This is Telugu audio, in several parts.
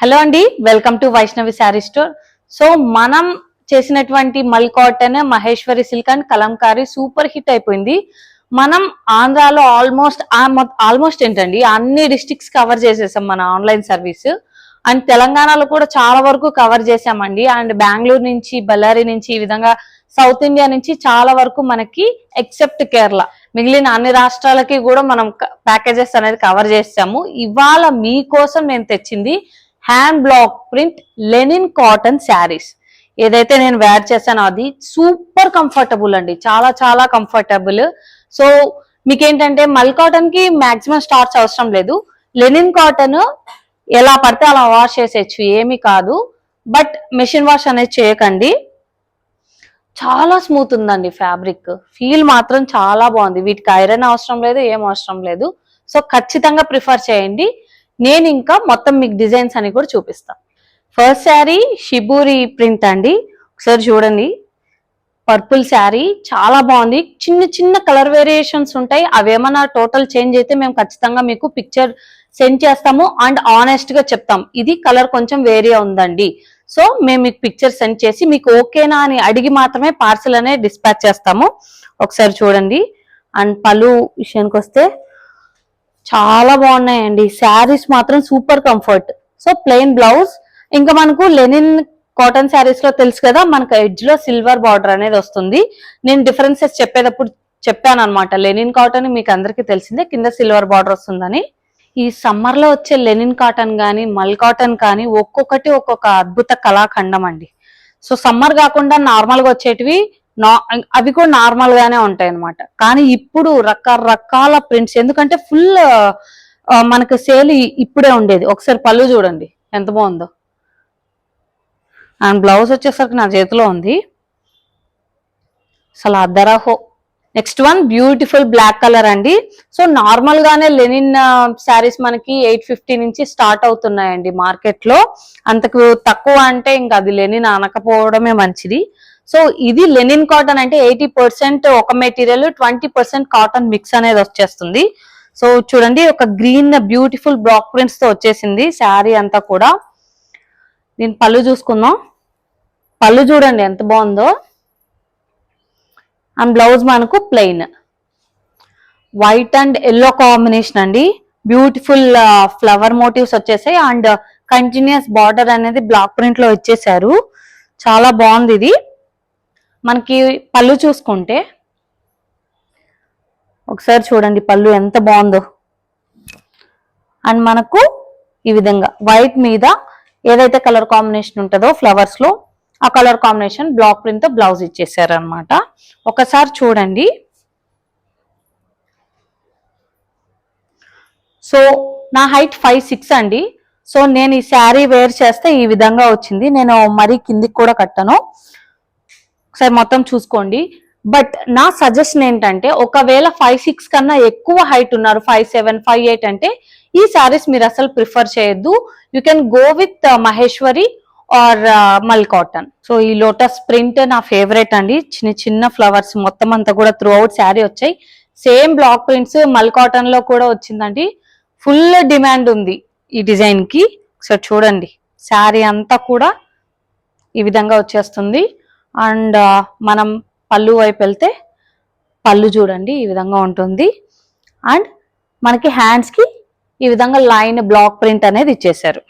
హలో అండి, welcome to Vaishnavi sari store. So మనం చేసినటువంటి మల్ cotton, Maheshwari silk and Kalamkari super hit అయిపోయింది. మనం ఆంధ్రాలో ఆల్మోస్ట్ ఏంటండి అన్ని డిస్ట్రిక్ట్స్ కవర్ చేసేసాం మన ఆన్లైన్ సర్వీస్. అండ్ తెలంగాణలో కూడా చాలా వరకు కవర్ చేసామండి. అండ్ బెంగళూరు నుంచి, బళ్ళారి నుంచి, ఈ విధంగా సౌత్ ఇండియా నుంచి చాలా వరకు మనకి ఎక్సెప్ట్ కేరళ మిగిలిన అన్ని రాష్ట్రాలకి కూడా మనం ప్యాకేజెస్ అనేది కవర్ చేసాము. ఇవాళ మీకోసం నేను తెచ్చింది hand black print linen cotton saris. ఏదైతే నేను వేర్ చేశానో అది సూపర్ కంఫర్టబుల్ అండి, చాలా చాలా కంఫర్టబుల్. సో మీకేంటంటే మల్ కాటన్ కి మాక్సిమం స్టార్చ్ అవసరం లేదు. లెనిన్ కాటన్ ఎలా పడితే అలా వాష్ చేసేయచ్చు, ఏమీ కాదు. బట్ మెషిన్ వాష్ అనేది చేయకండి. చాలా స్మూత్ ఉందండి ఫ్యాబ్రిక్, ఫీల్ మాత్రం చాలా బాగుంది. వీటికి ఐరన్ అవసరం లేదు, ఏం అవసరం లేదు. సో ఖచ్చితంగా ప్రిఫర్ చేయండి. నేను ఇంకా మొత్తం మీకు డిజైన్స్ అని కూడా చూపిస్తాను. ఫస్ట్ శారీ షిబూరి ప్రింట్ అండి, ఒకసారి చూడండి. పర్పుల్ శారీ చాలా బాగుంది. చిన్న చిన్న కలర్ వేరియేషన్స్ ఉంటాయి, అవేమన్నా టోటల్ చేంజ్ అయితే మేము ఖచ్చితంగా మీకు పిక్చర్ సెండ్ చేస్తాము అండ్ ఆనెస్ట్ గా చెప్తాం ఇది కలర్ కొంచెం వేరియా ఉందండి. సో మేము మీకు పిక్చర్ సెండ్ చేసి మీకు ఓకేనా అని అడిగి మాత్రమే పార్సల్ అనేది డిస్పాచ్ చేస్తాము. ఒకసారి చూడండి. అండ్ పళ్ళు విషయానికి వస్తే చాలా బాగున్నాయండి. శారీస్ మాత్రం super comfort. So plain blouse, ఇంకా మనకు లెనిన్ కాటన్ శారీస్ లో తెలుసు కదా, మనకు ఎడ్జ్ లో సిల్వర్ బార్డర్ అనేది వస్తుంది. నేను డిఫరెన్సెస్ చెప్పేటప్పుడు చెప్పాను అనమాట. లెనిన్ కాటన్ మీకు అందరికీ తెలిసిందే, కింద సిల్వర్ బార్డర్ వస్తుందని. ఈ సమ్మర్ లో వచ్చే లెనిన్ కాటన్ కానీ మల్ కాటన్ కానీ ఒక్కొక్కటి ఒక్కొక్క అద్భుత కళాఖండం అండి. సో సమ్మర్ కాకుండా నార్మల్ గా వచ్చేటివి అవి కూడా నార్మల్ గానే ఉంటాయి అనమాట. కానీ ఇప్పుడు రకరకాల ప్రింట్స్, ఎందుకంటే ఫుల్ మనకు సేల్ ఇప్పుడే ఉండేది. ఒకసారి పళ్ళు చూడండి ఎంత బాగుందో. అండ్ బ్లౌజ్ వచ్చేసరికి నా చేతిలో ఉంది, అసలు అద్దరాహో. Next one beautiful black colour అండి. సో నార్మల్ గానే లెనిన్ శారీస్ మనకి 850 నుంచి స్టార్ట్ అవుతున్నాయండి మార్కెట్ లో. అంతకు తక్కువ అంటే ఇంకా అది లెనిన్ అనకపోవడమే మంచిది. సో ఇది లెనిన్ కాటన్ అంటే 80% ఒక మెటీరియల్, 20% కాటన్ మిక్స్ అనేది వచ్చేస్తుంది. సో చూడండి, ఒక గ్రీన్ బ్యూటిఫుల్ బ్లాక్ ప్రింట్స్ తో వచ్చేసింది శారీ అంతా కూడా. దీని పళ్ళు చూసుకుందాం. పళ్ళు చూడండి ఎంత బాగుందో. అండ్ బ్లౌజ్ మనకు plain white and yellow combination అండి. బ్యూటిఫుల్ ఫ్లవర్ మోటివ్స్ వచ్చేసాయి అండ్ కంటిన్యూస్ బార్డర్ అనేది బ్లాక్ ప్రింట్ లో ఇచ్చేసారు. చాలా బాగుంది ఇది. మనకి పళ్ళు చూసుకుంటే ఒకసారి చూడండి, పళ్ళు ఎంత బాగుందో. అండ్ మనకు ఈ విధంగా వైట్ మీద ఏదైతే కలర్ కాంబినేషన్ ఉంటుందో ఫ్లవర్స్ లో, ఆ కలర్ కాంబినేషన్ బ్లాక్ ప్రింట్ తో బ్లౌజ్ ఇచ్చేసారు అనమాట. ఒకసారి చూడండి. సో నా హైట్ 5'6" అండి. సో నేను ఈ శారీ వేర్ చేస్తే ఈ విధంగా వచ్చింది. నేను మరీ కిందికి కూడా కట్టను. ఒకసారి మొత్తం చూసుకోండి. బట్ నా సజెషన్ ఏంటంటే, ఒకవేళ 5'6" కన్నా ఎక్కువ హైట్ ఉన్నారు, 5'7", 5'8" అంటే ఈ శారీస్ మీరు అసలు ప్రిఫర్ చేయొద్దు. You can go with Maheshwari or మల్ కాటన్. సో ఈ లోటస్ ప్రింట్ నా ఫేవరెట్ అండి. చిన్న చిన్న ఫ్లవర్స్ మొత్తం అంతా కూడా త్రూ అవుట్ శారీ వచ్చాయి. సేమ్ బ్లాక్ ప్రింట్స్ మల్ కాటన్ లో కూడా వచ్చిందండి. ఫుల్ డిమాండ్ ఉంది ఈ డిజైన్ కి. సో చూడండి, శారీ అంతా కూడా ఈ విధంగా వచ్చేస్తుంది. అండ్ మనం పళ్ళు వైపు వెళ్తే పళ్ళు చూడండి ఈ విధంగా ఉంటుంది. అండ్ మనకి హ్యాండ్స్ కి ఈ విధంగా లైన్ బ్లాక్ ప్రింట్ అనేది ఇచ్చేసారు.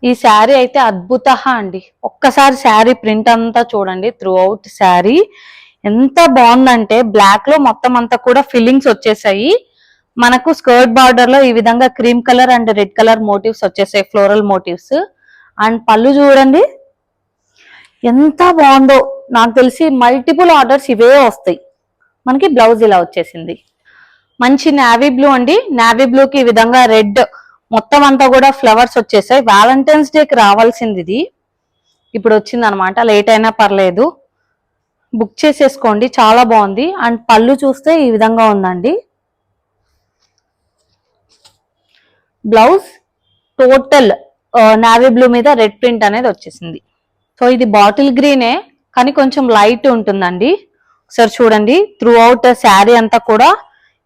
ఈ శారీ అయితే అద్భుత అండి. ఒక్కసారి శారీ ప్రింట్ అంతా చూడండి, త్రూ అవుట్ శారీ ఎంత బాగుందంటే బ్లాక్ లో మొత్తం అంతా కూడా ఫిల్లింగ్స్ వచ్చేసాయి. మనకు స్కర్ట్ బార్డర్ లో ఈ విధంగా cream colour and red colour motifs వచ్చేసాయి, ఫ్లోరల్ మోటివ్స్. అండ్ పళ్ళు చూడండి ఎంత బాగుందో. నాకు తెలిసి మల్టిపుల్ ఆర్డర్స్ ఇవే వస్తాయి. మనకి బ్లౌజ్ ఇలా వచ్చేసింది. మంచి నావీ బ్లూ అండి. నావీ బ్లూకి ఈ విధంగా రెడ్ మొత్తం అంతా కూడా ఫ్లవర్స్ వచ్చేసాయి. వ్యాలంటైన్స్ డేకి రావాల్సింది ఇది, ఇప్పుడు వచ్చింది అనమాట. లేట్ అయినా పర్లేదు, బుక్ చేసేసుకోండి, చాలా బాగుంది. అండ్ పళ్ళు చూస్తే ఈ విధంగా ఉందండి. బ్లౌజ్ టోటల్ నావీ బ్లూ మీద రెడ్ ప్రింట్ అనేది వచ్చేసింది. సో ఇది బాటిల్ గ్రీనే కానీ కొంచెం లైట్ ఉంటుందండి. ఒకసారి చూడండి, త్రూ అవుట్ శారీ అంతా కూడా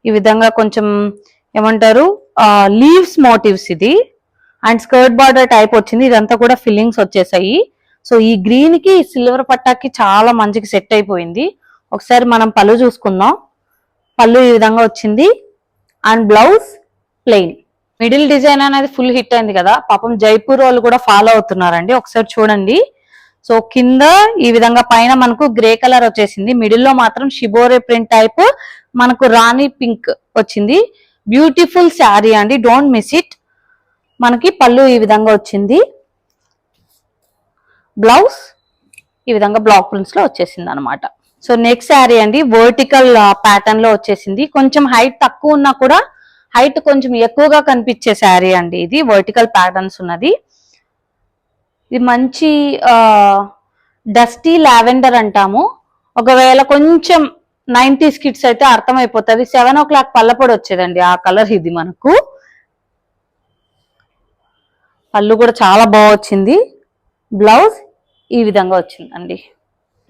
ఈ విధంగా కొంచెం ఏమంటారు లీవ్స్ మోటివ్స్ ఇది. అండ్ స్కర్ట్ బార్డర్ టైప్ వచ్చింది. ఇదంతా కూడా ఫిల్లింగ్స్ వచ్చేసాయి. సో ఈ గ్రీన్ కి సిల్వర్ పట్టాకి చాలా మంచిగా సెట్ అయిపోయింది. ఒకసారి మనం పళ్ళు చూసుకుందాం. పళ్ళు ఈ విధంగా వచ్చింది and blouse plain. Middle design అనేది ఫుల్ హిట్ అయింది కదా, పాపం జైపూర్ వాళ్ళు కూడా ఫాలో అవుతున్నారండి. ఒకసారి చూడండి. సో కింద ఈ విధంగా పైన మనకు గ్రే కలర్ వచ్చేసింది, మిడిల్ లో మాత్రం షిబోరే ప్రింట్ టైప్ మనకు రాణి పింక్ వచ్చింది. బ్యూటిఫుల్ శారీ అండి, డోంట్ మిస్ ఇట్. మనకి పళ్ళు ఈ విధంగా వచ్చింది, బ్లౌజ్ ఈ విధంగా బ్లాక్ ప్రింట్స్ లో వచ్చేసింది అనమాట. సో నెక్స్ట్ శారీ అండి, వర్టికల్ ప్యాటర్న్ లో వచ్చేసింది. కొంచెం హైట్ తక్కువ ఉన్నా కూడా హైట్ కొంచెం ఎక్కువగా కనిపించే శారీ అండి ఇది. వర్టికల్ ప్యాటర్న్స్ ఉన్నది. ఇది మంచి డస్టీ లావెండర్ అంటాము. ఒకవేళ కొంచెం 90s కిడ్స్ అయితే అర్థమైపోతుంది. 7 o'clock పల్లపొడి వచ్చేదండి ఆ కలర్ ఇది. మనకు పళ్ళు కూడా చాలా బాగా వచ్చింది, బ్లౌజ్ ఈ విధంగా వచ్చిందండి.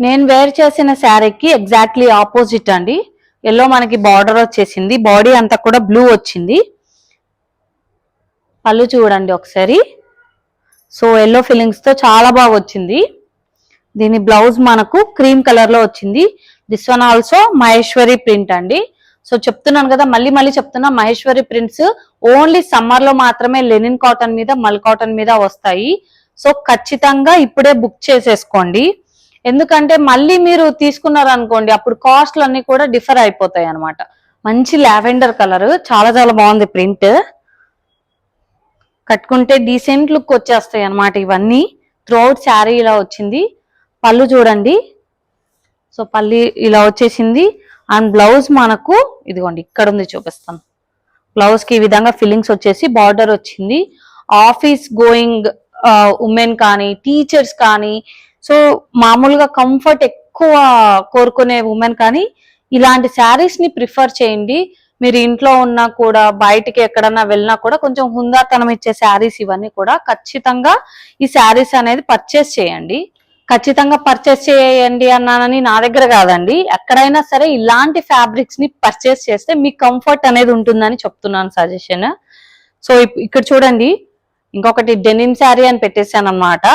నేను వేర్ చేసిన శారీకి ఎగ్జాక్ట్లీ ఆపోజిట్ అండి. ఎల్లో మనకి బార్డర్ వచ్చేసింది, బాడీ అంతా కూడా బ్లూ వచ్చింది. పళ్ళు చూడండి ఒకసారి. సో ఎల్లో ఫిల్లింగ్స్ తో చాలా బాగా వచ్చింది. దీని బ్లౌజ్ మనకు క్రీమ్ కలర్ లో వచ్చింది. This one also Maheshwari print అండి. సో చెప్తున్నాను కదా, మళ్ళీ మళ్ళీ చెప్తున్నా, మహేశ్వరి ప్రింట్స్ ఓన్లీ సమ్మర్ లో మాత్రమే లెనిన్ కాటన్ మీద, మల్ కాటన్ మీద వస్తాయి. సో ఖచ్చితంగా ఇప్పుడే బుక్ చేసేసుకోండి. ఎందుకంటే మళ్ళీ మీరు తీసుకున్నారు అనుకోండి, అప్పుడు కాస్ట్లు అన్ని కూడా డిఫర్ అయిపోతాయి అనమాట. మంచి లావెండర్ కలర్, చాలా చాలా బాగుంది ప్రింట్. కట్టుకుంటే డీసెంట్ లుక్ వచ్చేస్తాయి అనమాట ఇవన్నీ. త్రూఅవుట్ శారీ ఇలా వచ్చింది. పళ్ళు చూడండి. సో పళ్ళు ఇలా వచ్చేసింది అండ్ బ్లౌజ్ మనకు ఇదిగోండి ఇక్కడ ఉంది, చూపిస్తాను. బ్లౌజ్ కి ఈ విధంగా ఫిల్లింగ్స్ వచ్చేసి బార్డర్ వచ్చింది. ఆఫీస్ గోయింగ్ ఉమెన్ కానీ, టీచర్స్ కానీ, సో మామూలుగా కంఫర్ట్ ఎక్కువ కోరుకునే ఉమెన్ కానీ ఇలాంటి శారీస్ ని ప్రిఫర్ చేయండి. మీరు ఇంట్లో ఉన్నా కూడా, బయటికి ఎక్కడన్నా వెళ్ళినా కూడా కొంచెం హుందాతనం ఇచ్చే శారీస్ ఇవన్నీ కూడా. ఖచ్చితంగా ఈ శారీస్ అనేది పర్చేస్ చేయండి. ఖచ్చితంగా పర్చేస్ చేయండి అన్నానని నా దగ్గర కాదండి, ఎక్కడైనా సరే ఇలాంటి ఫ్యాబ్రిక్స్ ని పర్చేస్ చేస్తే మీకు కంఫర్ట్ అనేది ఉంటుందని చెప్తున్నాను, సజెషన్. సో ఇక్కడ చూడండి, ఇంకొకటి డెనిమ్ శారీ అని పెట్టేశాను అనమాట.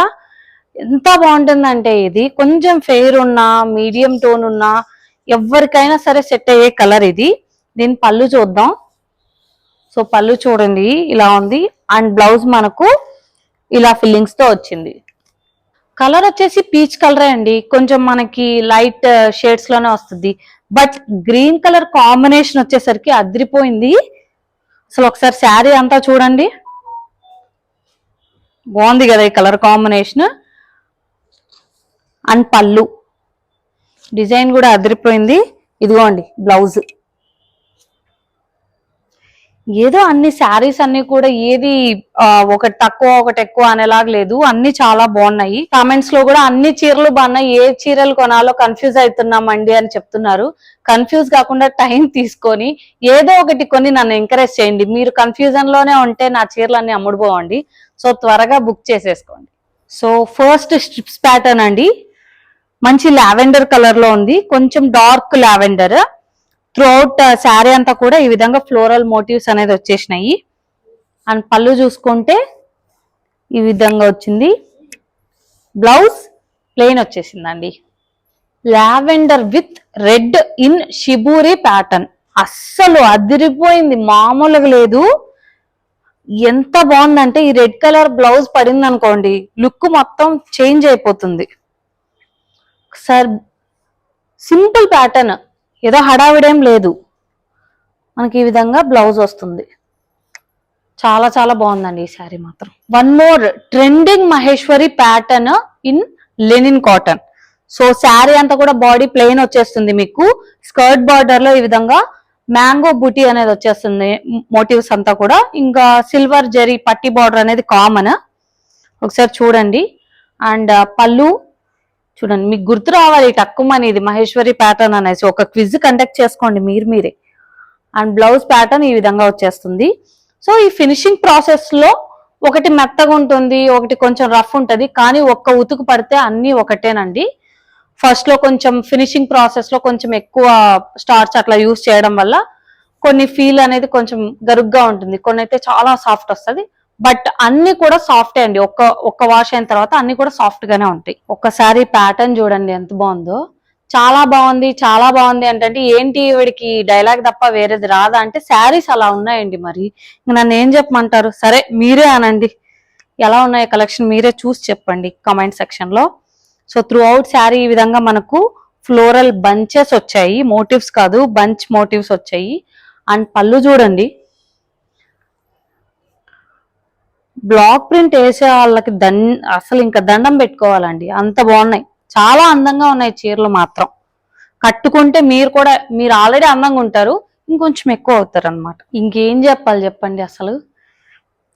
ఎంత బాగుంటుందంటే ఇది కొంచెం ఫెయిర్ ఉన్నా, మీడియం టోన్ ఉన్నా ఎవరికైనా సరే సెట్ అయ్యే కలర్ ఇది. దీని పళ్ళు చూద్దాం. సో పళ్ళు చూడండి ఇలా ఉంది అండ్ బ్లౌజ్ మనకు ఇలా ఫిల్లింగ్స్ తో వచ్చింది. కలర్ వచ్చేసి పీచ్ కలరే అండి, కొంచెం మనకి లైట్ షేడ్స్ లోనే వస్తుంది. బట్ గ్రీన్ కలర్ కాంబినేషన్ వచ్చేసరికి అదిరిపోయింది. అసలు ఒకసారి శారీ అంతా చూడండి, బాగుంది కదా ఈ కలర్ కాంబినేషన్. అండ్ పళ్ళు డిజైన్ కూడా అదిరిపోయింది. ఇదిగోండి బ్లౌజ్. ఏదో అన్ని శారీస్ అన్ని కూడా ఏది ఒకటి తక్కువ ఒకటి ఎక్కువ అనేలాగా లేదు, అన్ని చాలా బాగున్నాయి. కామెంట్స్ లో కూడా అన్ని చీరలు బాగున్నాయి, ఏ చీరలు కొనాలో కన్ఫ్యూజ్ అవుతున్నామండి అని చెప్తున్నారు. కన్ఫ్యూజ్ కాకుండా టైం తీసుకొని ఏదో ఒకటి కొని నన్ను ఎంకరేజ్ చేయండి. మీరు కన్ఫ్యూజన్ లోనే ఉంటే నా చీరలన్నీ అమ్ముడుపోవండి. సో త్వరగా బుక్ చేసేసుకోండి. సో ఫస్ట్ స్ట్రిప్స్ ప్యాటర్న్ అండి, మంచి లావెండర్ కలర్ లో ఉంది, కొంచెం డార్క్ లావెండర్. త్రూఅవుట్ శారీ అంతా కూడా ఈ విధంగా ఫ్లోరల్ మోటివ్స్ అనేది వచ్చేసినాయి. అండ్ పళ్ళు చూసుకుంటే ఈ విధంగా వచ్చింది, బ్లౌజ్ ప్లెయిన్ వచ్చేసిందండి. Lavender with red in shibori pattern, అస్సలు అదిరిపోయింది, మామూలుగా లేదు. ఎంత బాగుందంటే ఈ రెడ్ కలర్ బ్లౌజ్ పడింది అనుకోండి, లుక్ మొత్తం చేంజ్ అయిపోతుంది. ఒకసారి సింపుల్ ప్యాటర్న్, ఏదో హడావిడేం లేదు. మనకి ఈ విధంగా బ్లౌజ్ వస్తుంది. చాలా చాలా బాగుందండి ఈ శారీ మాత్రం. One more trending Maheshwari pattern in linen cotton. So sari అంతా కూడా బాడీ ప్లెయిన్ వచ్చేస్తుంది. మీకు స్కర్ట్ బార్డర్ లో ఈ విధంగా మ్యాంగో బూటీ అనేది వచ్చేస్తుంది, మోటివ్స్ అంతా కూడా. ఇంకా సిల్వర్ జరీ పట్టి బార్డర్ అనేది కామన్. ఒకసారి చూడండి. అండ్ పళ్ళు చూడండి, మీకు గుర్తు రావాలి టక్కుమని ఇది మహేశ్వరి ప్యాటర్న్ అనేసి. ఒక క్విజ్ కండక్ట్ చేసుకోండి మీరే. అండ్ బ్లౌజ్ ప్యాటర్న్ ఈ విధంగా వచ్చేస్తుంది. సో ఈ ఫినిషింగ్ ప్రాసెస్ లో ఒకటి మెత్తగా ఉంటుంది, ఒకటి కొంచెం రఫ్ ఉంటుంది, కానీ ఒక్క ఉతుకు పడితే అన్ని ఒకటేనండి. ఫస్ట్ లో కొంచెం ఫినిషింగ్ ప్రాసెస్ లో కొంచెం ఎక్కువ స్టార్చ్ అట్లా యూస్ చేయడం వల్ల కొన్ని ఫీల్ అనేది కొంచెం గరుగ్గా ఉంటుంది, కొన్ని అయితే చాలా సాఫ్ట్ వస్తుంది. బట్ అన్ని కూడా సాఫ్ట్ అండి. ఒక్క వాష్ అయిన తర్వాత అన్ని కూడా సాఫ్ట్ గానే ఉంటాయి. ఒక్కసారి ప్యాటర్న్ చూడండి ఎంత బాగుందో. చాలా బాగుంది, చాలా బాగుంది అంటే ఏంటి వీడికి డైలాగ్ తప్ప వేరేది రాదా అంటే శారీస్ అలా ఉన్నాయండి. మరి నన్ను ఏం చెప్పమంటారు? సరే మీరే అనండి, ఎలా ఉన్నాయి కలెక్షన్ మీరే చూసి చెప్పండి కామెంట్ సెక్షన్ లో. సో త్రూ అవుట్ శారీ ఈ విధంగా మనకు ఫ్లోరల్ బంచెస్ వచ్చాయి, మోటివ్స్ కాదు బంచ్ మోటివ్స్ వచ్చాయి. అండ్ పళ్ళు చూడండి, బ్లాక్ ప్రింట్ వేసే వాళ్ళకి అసలు ఇంకా దండం పెట్టుకోవాలండి, అంత బాగున్నాయి. చాలా అందంగా ఉన్నాయి చీరలు మాత్రం. కట్టుకుంటే మీరు ఆల్రెడీ అందంగా ఉంటారు, ఇంకొంచెం ఎక్కువ అవుతారు అనమాట. ఇంకేం చెప్పాలి చెప్పండి అసలు.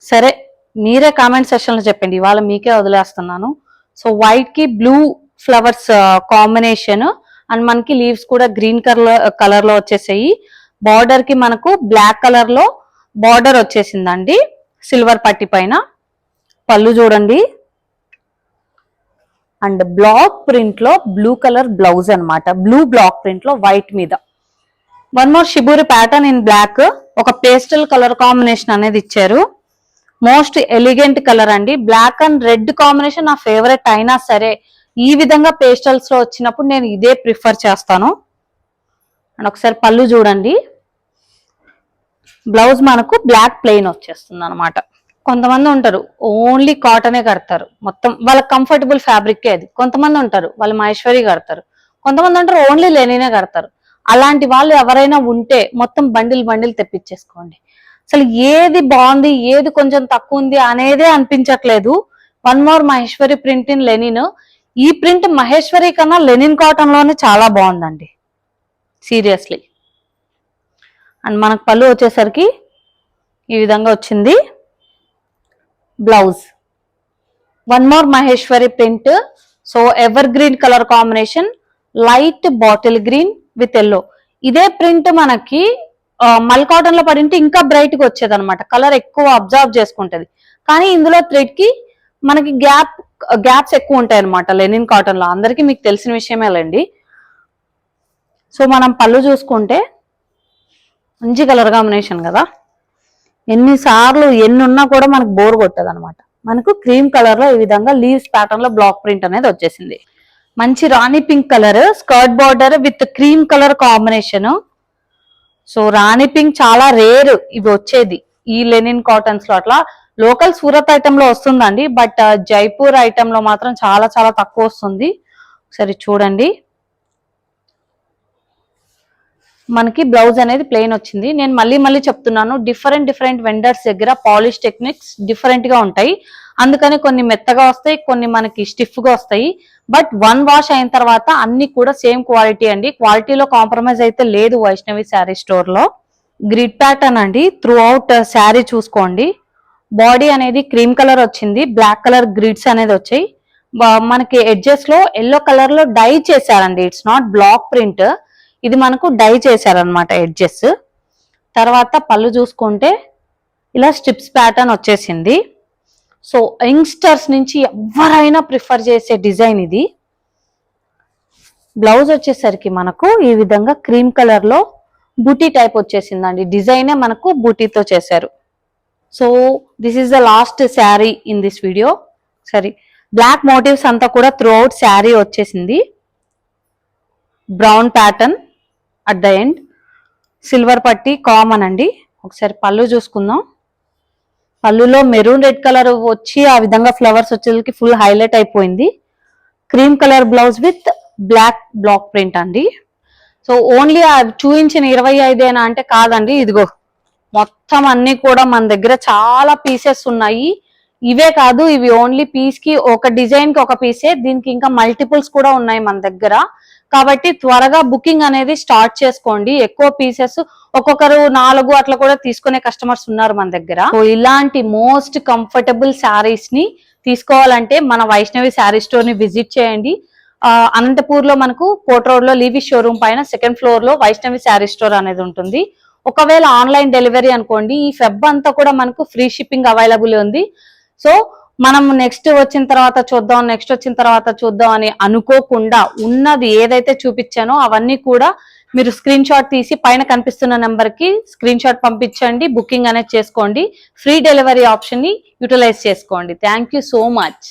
సరే మీరే కామెంట్ సెక్షన్ లో చెప్పండి, ఇవాళ మీకే వదిలేస్తున్నాను. సో వైట్ కి బ్లూ ఫ్లవర్స్ కాంబినేషన్ అండ్ మనకి లీవ్స్ కూడా గ్రీన్ కలర్ లో వచ్చేసాయి. బార్డర్ కి మనకు బ్లాక్ కలర్ లో బార్డర్ వచ్చేసిందండి సిల్వర్ పట్టి పైన. పళ్ళు చూడండి, అండ్ బ్లాక్ ప్రింట్ లో బ్లూ కలర్ బ్లౌజ్ అనమాట. బ్లూ బ్లాక్ ప్రింట్ లో వైట్ మీద one more shibori pattern in black, ఒక పేస్టల్ కలర్ కాంబినేషన్ అనేది ఇచ్చారు. మోస్ట్ ఎలిగెంట్ కలర్ అండి. బ్లాక్ అండ్ రెడ్ కాంబినేషన్ నా ఫేవరెట్ అయినా సరే ఈ విధంగా పేస్టల్స్ లో వచ్చినప్పుడు నేను ఇదే ప్రిఫర్ చేస్తాను. అండ్ ఒకసారి పళ్ళు చూడండి, బ్లౌజ్ మనకు బ్లాక్ ప్లెయిన్ వచ్చేస్తుంది అనమాట. కొంతమంది ఉంటారు ఓన్లీ కాటనే కడతారు, మొత్తం వాళ్ళ కంఫర్టబుల్ ఫ్యాబ్రిక్ అది. కొంతమంది ఉంటారు వాళ్ళు మహేశ్వరి కడతారు, కొంతమంది ఉంటారు ఓన్లీ లెనినే కడతారు. అలాంటి వాళ్ళు ఎవరైనా ఉంటే మొత్తం బండిల్ తెప్పించేసుకోండి. అసలు ఏది బాగుంది ఏది కొంచెం తక్కువ ఉంది అనేదే అనిపించట్లేదు. One more Maheshwari print in linen. ఈ ప్రింట్ మహేశ్వరి కన్నా లెనిన్ కాటన్ లోనే చాలా బాగుందండి, సీరియస్లీ. అండ్ మనకు పళ్ళు వచ్చేసరికి ఈ విధంగా వచ్చింది. Blouse one more Maheshwari print. So ever green colour combination, light bottle green with yellow. ఇదే ప్రింట్ మనకి మల్ కాటన్ లో పడింటే ఇంకా బ్రైట్ గా వచ్చేది అనమాట, కలర్ ఎక్కువ అబ్జర్వ్ చేసుకుంటది. కానీ ఇందులో థ్రెడ్ కి మనకి గ్యాప్స్ ఎక్కువ ఉంటాయి అనమాట లెనిన్ కాటన్ లో, అందరికీ మీకు తెలిసిన విషయమేలండి. సో మనం పళ్ళు చూసుకుంటే మంచి కలర్ కాంబినేషన్ కదా, ఎన్నిసార్లు ఎన్ని ఉన్నా కూడా మనకు బోర్ కొట్టదు అనమాట. మనకు క్రీమ్ కలర్ లో ఈ విధంగా లీవ్స్ ప్యాటర్న్ లో బ్లాక్ ప్రింట్ అనేది వచ్చేసింది. మంచి rani pink colour skirt border with cream colour combination. So rani pink చాలా రేర్ ఇవి వచ్చేది ఈ లెనిన్ కాటన్స్ లో. అట్లా లోకల్ సూరత్ ఐటమ్ లో వస్తుందండి, బట్ జైపూర్ ఐటమ్ లో మాత్రం చాలా చాలా తక్కువ వస్తుంది. ఒకసారి చూడండి, మనకి బ్లౌజ్ అనేది ప్లెయిన్ వచ్చింది. నేను మళ్ళీ చెప్తున్నాను, డిఫరెంట్ వెండర్స్ దగ్గర పాలిష్ టెక్నిక్స్ డిఫరెంట్ గా ఉంటాయి. అందుకని కొన్ని మెత్తగా వస్తాయి, కొన్ని మనకి స్టిఫ్ గా వస్తాయి. బట్ వన్ వాష్ అయిన తర్వాత అన్ని కూడా సేమ్ క్వాలిటీ అండి, క్వాలిటీలో కాంప్రమైజ్ అయితే లేదు వైష్ణవి శారీ స్టోర్ లో. గ్రిడ్ ప్యాటర్న్ అండి త్రూ అవుట్ శారీ చూసుకోండి. బాడీ అనేది క్రీమ్ కలర్ వచ్చింది, బ్లాక్ కలర్ గ్రిడ్స్ అనేది వచ్చాయి. మనకి ఎడ్జెస్ లో ఎల్లో కలర్ లో డై చేశారండి, ఇట్స్ నాట్ బ్లాక్ ప్రింట్, ఇది మనకు డై చేశారనమాట ఎడ్జెస్. తర్వాత పళ్ళు చూసుకుంటే ఇలా స్ట్రిప్స్ ప్యాటర్న్ వచ్చేసింది. సో యంగ్స్టర్స్ నుంచి ఎవరైనా ప్రిఫర్ చేసే డిజైన్ ఇది. బ్లౌజ్ వచ్చేసరికి మనకు ఈ విధంగా క్రీమ్ కలర్ లో బూటీ టైప్ వచ్చేసిందండి, డిజైనే మనకు బూటీతో చేశారు. So this is the last sari in this video. సరే, బ్లాక్ మోటివ్స్ అంతా కూడా త్రూ అవుట్ శారీ వచ్చేసింది. Brown pattern at the end, silver పట్టి కామన్ అండి. ఒకసారి పళ్ళు చూసుకుందాం. పళ్ళులో మెరూన్ రెడ్ కలర్ వచ్చి ఆ విధంగా ఫ్లవర్స్ వచ్చేసరికి ఫుల్ హైలైట్ అయిపోయింది. Cream colour blouse with black black print అండి. సో ఓన్లీ చూపించిన 25 అంటే కాదండి, ఇదిగో మొత్తం అన్ని కూడా మన దగ్గర చాలా పీసెస్ ఉన్నాయి. ఇవే కాదు, ఇవి ఓన్లీ పీస్ కి ఒక డిజైన్ కి ఒక పీసే, దీనికి ఇంకా మల్టిపుల్స్ కూడా ఉన్నాయి మన దగ్గర. కాబట్టి త్వరగా బుకింగ్ అనేది స్టార్ట్ చేసుకోండి. ఎక్కువ పీసెస్ ఒక్కొక్కరు 4 అట్లా కూడా తీసుకునే కస్టమర్స్ ఉన్నారు మన దగ్గర. సో ఇలాంటి మోస్ట్ కంఫర్టబుల్ శారీస్ ని తీసుకోవాలంటే మన వైష్ణవి శారీ స్టోర్ ని విజిట్ చేయండి. అనంతపూర్ లో మనకు కోట్ రోడ్ లో లీవీ షోరూమ్ పైన సెకండ్ ఫ్లోర్ లో వైష్ణవి శారీ స్టోర్ అనేది ఉంటుంది. ఒకవేళ ఆన్లైన్ డెలివరీ అనుకోండి, ఈ ఫెబ్ అంతా కూడా మనకు ఫ్రీ షిప్పింగ్ అవైలబుల్ ఉంది. సో మనం నెక్స్ట్ వచ్చిన తర్వాత చూద్దాం అని అనుకోకుండా ఉన్నది ఏదైతే చూపించానో అవన్నీ కూడా మీరు స్క్రీన్ షాట్ తీసి పైన కనిపిస్తున్న నెంబర్ కి స్క్రీన్ షాట్ పంపించండి, బుకింగ్ అనేది చేసుకోండి. ఫ్రీ డెలివరీ ఆప్షన్ ని యూటిలైజ్ చేసుకోండి. Thank you so much.